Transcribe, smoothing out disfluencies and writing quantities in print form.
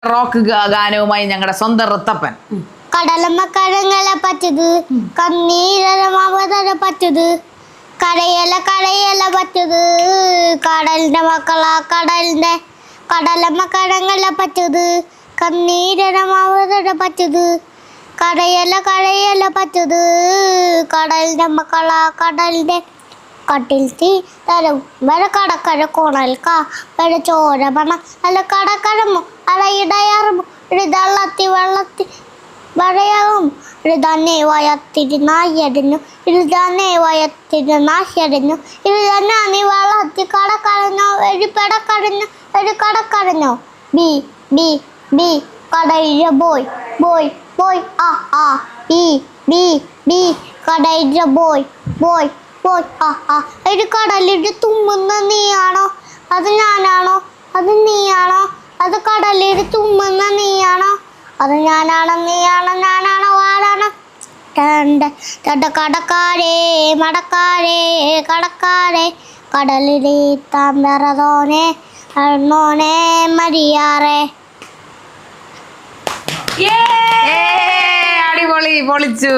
Rock ഗാനവുമായി ഞങ്ങളുടെ സ്വന്തം ഋത്തപ്പൻ. കടലമ്മ കടങ്ങളെ പറ്റത് കണ്ണീരമാവതര പറ്റത് കടയല കടയല പറ്റത് കടലിന്റെ മക്കളാ കടലിന്റെ കടലമ്മ കടങ്ങളെ പറ്റത് കണ്ണീരമാവതര പറ്റത് കടയല കടയല പറ്റത് കടലിന്റെ മക്കളാ കടലിന്റെ കട്ടിൽ തീ തരം വര കടക്കര കോണൽക്ക വര ചോര പണ അല്ല കടക്കഴമോ അല്ല ഇടയറുമോ ഇതള്ളത്തി വെള്ളത്തി വരയാകും ഇതന്നെ വയത്തിരുന്നായടിഞ്ഞു ഇതന്നെ വയത്തിരുന്നായടിഞ്ഞു ഇത് തന്നെ നീ വെള്ളത്തി കടക്കടഞ്ഞോ ഒരു പെടക്കടഞ്ഞോ ഒരു കടക്കടഞ്ഞോ ബി ബി ബി കടയില ബോയ് ബോയ് ബോയ് ആ ആ ഈ ബി ബി കടയില ബോയ് ബോയ് ബോയ് ആ ആ ഒരു കടലിട്ട് തുമ്മുന്ന നീയാണോ അത് ഞാനാണോ അത് നീയാണോ അത് കടലിട്ട് തുമ്മുന്ന നീയാണോ അത് ഞാനാണോ നീയാണോ ഞാനാണോ ആരാണോ കടക്കാരേ മടക്കാരേ കടക്കാരേ കടലിലെ താമ്പറതോനെ അണ്ണോനെ മരിയാറേ. അടിപൊളി, പൊളിച്ചു.